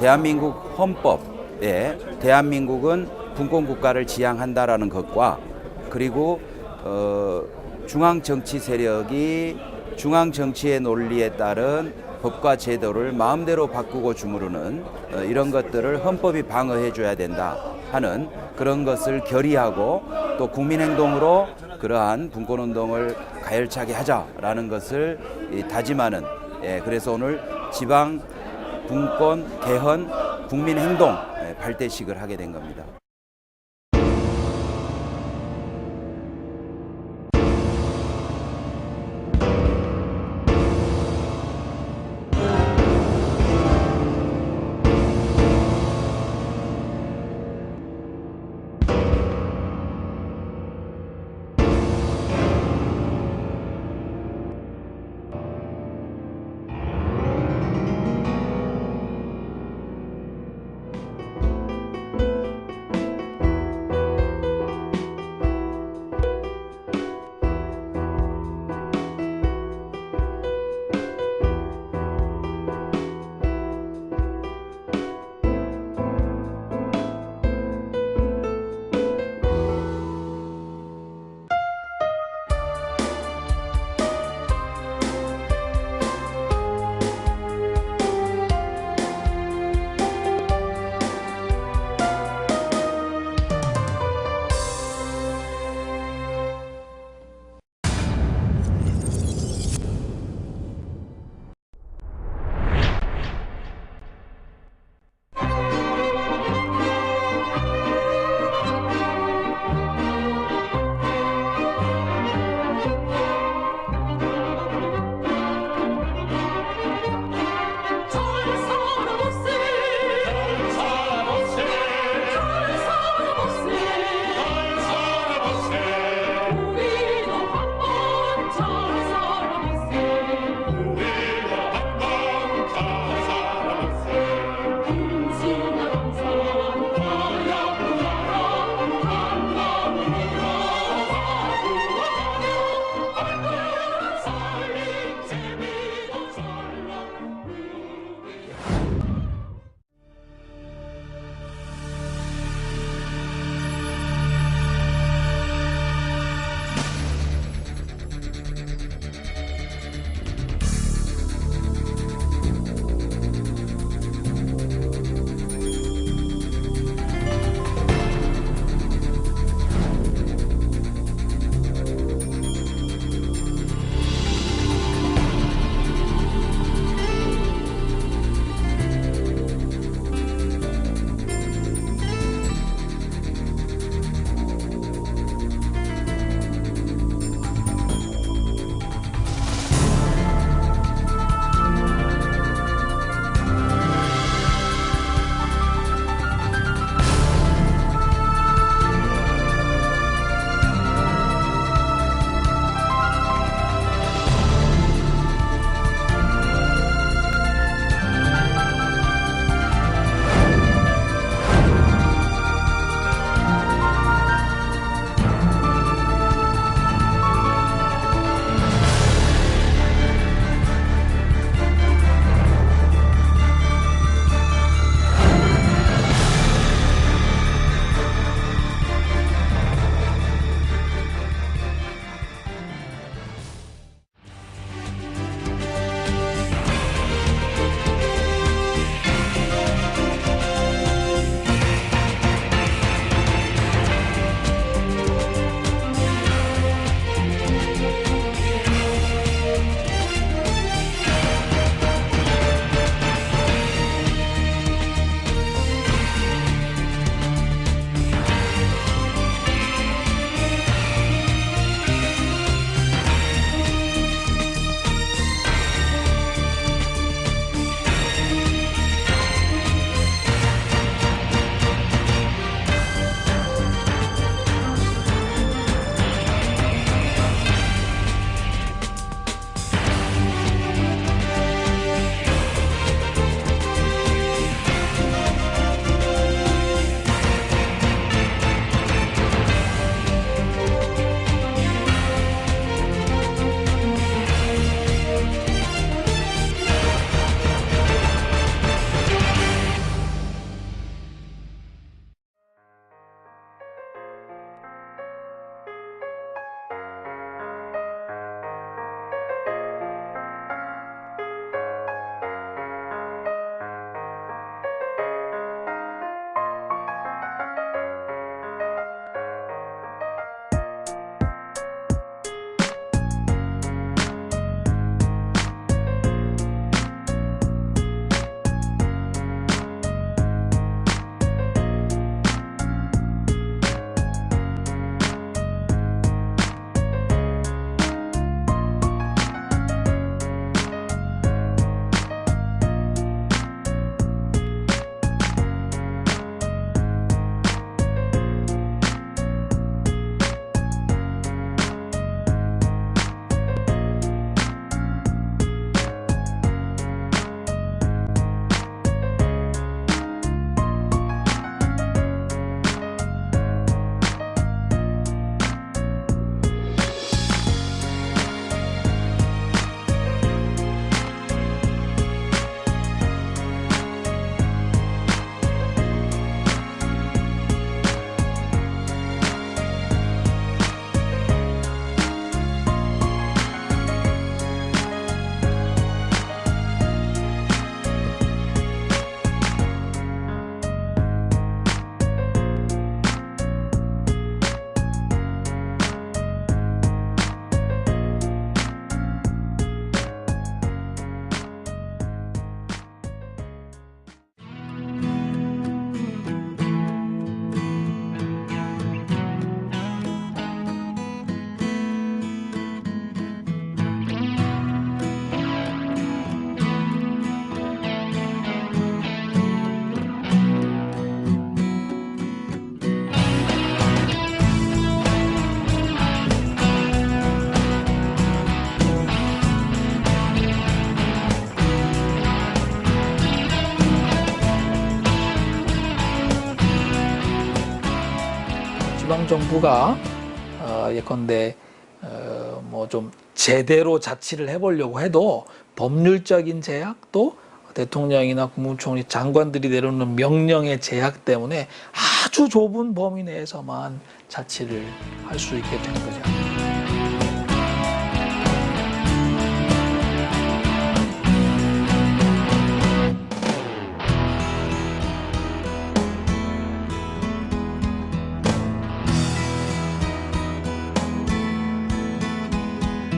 대한민국 헌법에 대한민국은 분권국가를 지향한다라는 것과 그리고 중앙정치 세력이 중앙정치의 논리에 따른 법과 제도를 마음대로 바꾸고 주무르는 이런 것들을 헌법이 방어해 줘야 된다 하는 그런 것을 결의하고 또 국민행동으로 그러한 분권운동을 가열차게 하자라는 것을 다짐하는, 그래서 오늘 지방 분권 개헌 국민행동 발대식을 하게 된 겁니다. 정부가 예컨대 뭐 좀 제대로 자치를 해보려고 해도 법률적인 제약 또 대통령이나 국무총리 장관들이 내려오는 명령의 제약 때문에 아주 좁은 범위 내에서만 자치를 할 수 있게 된 거죠.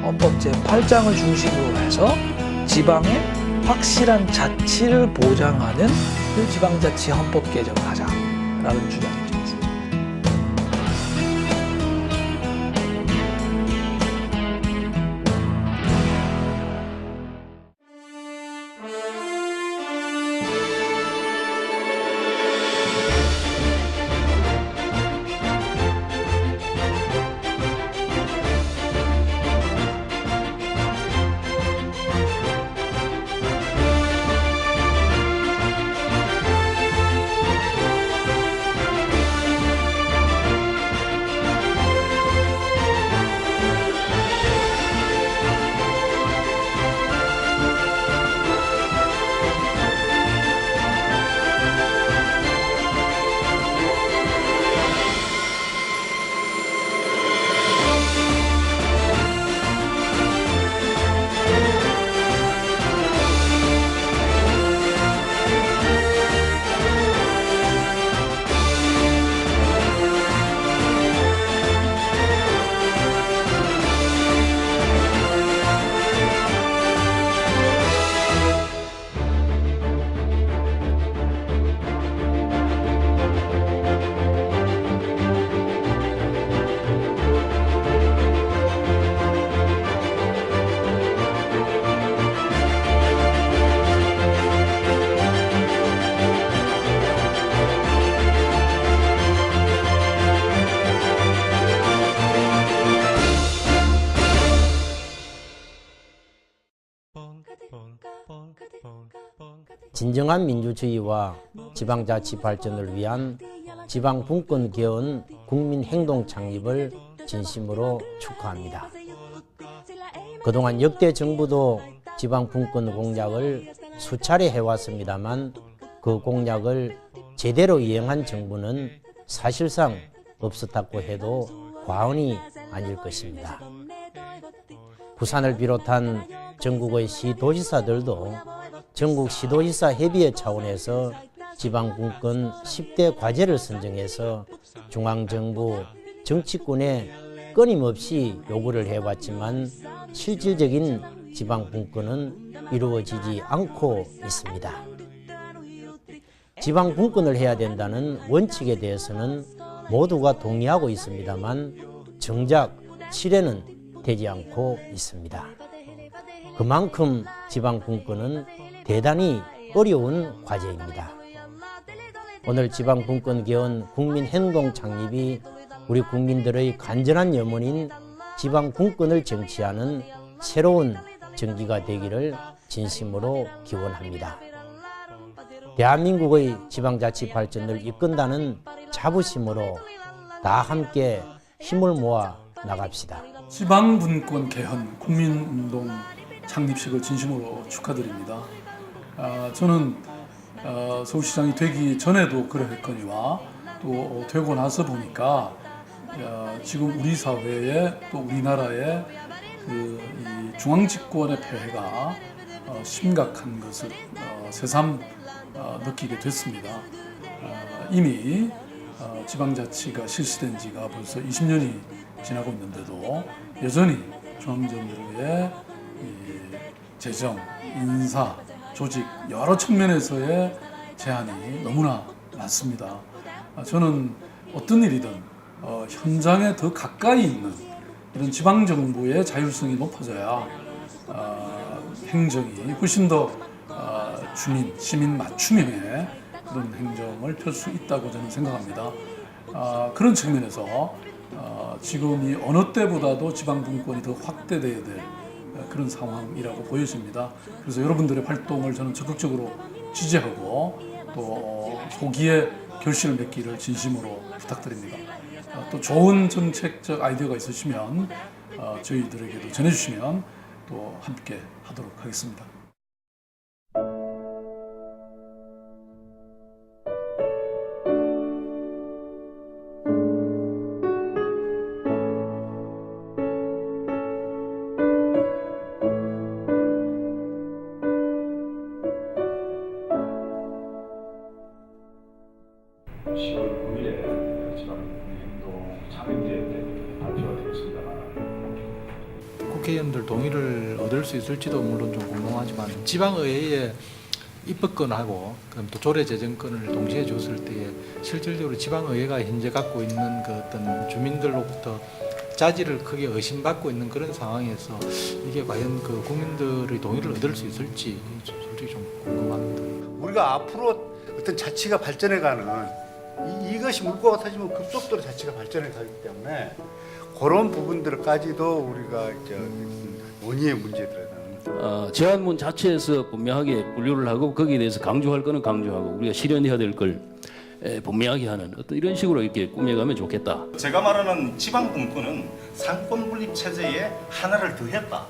헌법 제8장을 중심으로 해서 지방의 확실한 자치를 보장하는 그 지방자치 헌법 개정을 하자라는 주장이죠. 진정한 민주주의와 지방자치 발전을 위한 지방분권 개헌 국민행동 창립을 진심으로 축하합니다. 그동안 역대 정부도 지방분권 공약을 수차례 해왔습니다만 그 공약을 제대로 이행한 정부는 사실상 없었다고 해도 과언이 아닐 것입니다. 부산을 비롯한 전국의 시도지사들도 전국 시도지사 협의회 차원에서 지방분권 10대 과제를 선정해서 중앙정부 정치권에 끊임없이 요구를 해왔지만 실질적인 지방분권은 이루어지지 않고 있습니다. 지방분권을 해야 된다는 원칙에 대해서는 모두가 동의하고 있습니다만 정작 실현은 되지 않고 있습니다. 그만큼 지방분권은 대단히 어려운 과제입니다. 오늘 지방분권 개헌 국민행동 창립이 우리 국민들의 간절한 염원인 지방분권을 쟁취하는 새로운 전기가 되기를 진심으로 기원합니다. 대한민국의 지방자치 발전을 이끈다는 자부심으로 다 함께 힘을 모아 나갑시다. 지방분권 개헌 국민운동 창립식을 진심으로 축하드립니다. 저는 서울시장이 되기 전에도 그랬거니와 또 되고 나서 보니까 지금 우리 사회에 또 우리나라의 이 중앙집권의 폐해가 심각한 것을 새삼 느끼게 됐습니다. 이미 지방자치가 실시된 지가 벌써 20년이 지나고 있는데도 여전히 중앙정부의 재정, 인사, 조직 여러 측면에서의 제한이 너무나 많습니다. 저는 어떤 일이든 현장에 더 가까이 있는 이런 지방정부의 자율성이 높아져야 행정이 훨씬 더 주민, 시민 맞춤형의 그런 행정을 펼 수 있다고 저는 생각합니다. 그런 측면에서 지금이 어느 때보다도 지방분권이 더 확대돼야 될 그런 상황이라고 보여집니다. 그래서 여러분들의 활동을 저는 적극적으로 지지하고 또 소기에 결실을 맺기를 진심으로 부탁드립니다. 또 좋은 정책적 아이디어가 있으시면 저희들에게도 전해주시면 또 함께 하도록 하겠습니다. 국회의원들 동의를 얻을 수 있을지도 물론 좀 궁금하지만 지방의회에 입법권하고 그럼 또 조례제정권을 동시에 줬을 때에 실질적으로 지방의회가 현재 갖고 있는 그 어떤 주민들로부터 자질을 크게 의심받고 있는 그런 상황에서 이게 과연 그 국민들의 동의를 얻을 수 있을지 솔직히 좀 궁금합니다. 우리가 앞으로 어떤 자치가 발전해가는 이것이 물꼬가 터지면 급속도로 자치가 발전해 가기 때문에 그런 부분들까지도 우리가 논의의 문제들은 제안문 자체에서 분명하게 분류를 하고 거기에 대해서 강조할 거는 강조하고 우리가 실현해야 될 걸 분명하게 하는 어떤 이런 식으로 이렇게 꾸며가면 좋겠다. 제가 말하는 지방분권은 상권 분립 체제에 하나를 더했다.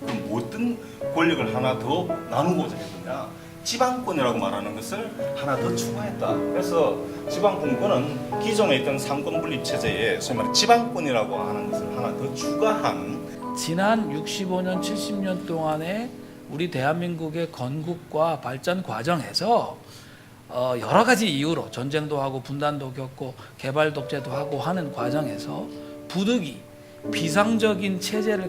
그럼 어떤 권력을 하나 더 나누고자 했느냐? 지방권이라고 말하는 것을 하나 더 추가했다. 그래서 지방분권은 기존에 있던 상권 분립 체제에 소위 말해 지방권이라고 하는 것을 하나 더 추가한. 지난 65년, 70년 동안의 우리 대한민국의 건국과 발전 과정에서 여러 가지 이유로 전쟁도 하고 분단도 겪고 개발 독재도 하고 하는 과정에서 부득이 비상적인 체제를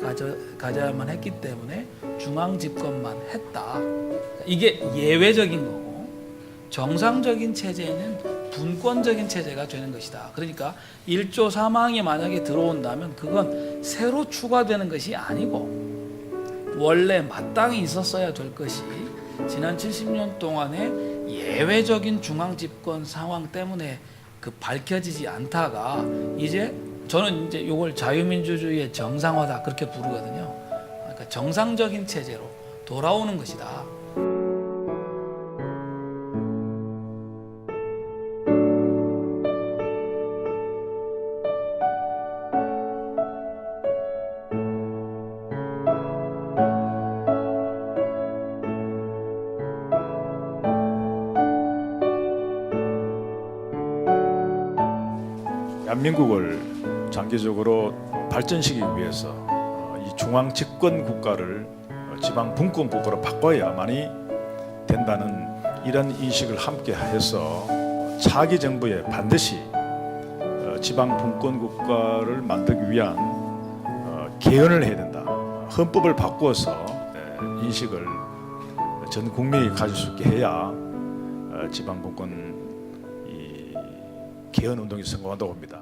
가져야만 했기 때문에 중앙 집권만 했다. 이게 예외적인 거고 정상적인 체제는 분권적인 체제가 되는 것이다. 그러니까 1조 3항이 만약에 들어온다면 그건 새로 추가되는 것이 아니고 원래 마땅히 있었어야 될 것이 지난 70년 동안의 예외적인 중앙 집권 상황 때문에 그 밝혀지지 않다가 이제 저는 이제 이걸 자유민주주의의 정상화다 그렇게 부르거든요. 그러니까 정상적인 체제로 돌아오는 것이다. 대한민국을 장기적으로 발전시키기 위해서 이 중앙 집권 국가를 지방 분권 국가로 바꿔야만이 된다는 이런 인식을 함께 해서 차기 정부에 반드시 지방 분권 국가를 만들기 위한 개헌을 해야 된다. 헌법을 바꾸어서 인식을 전 국민이 가질 수 있게 해야 지방 분권 개헌 운동이 성공한다고 봅니다.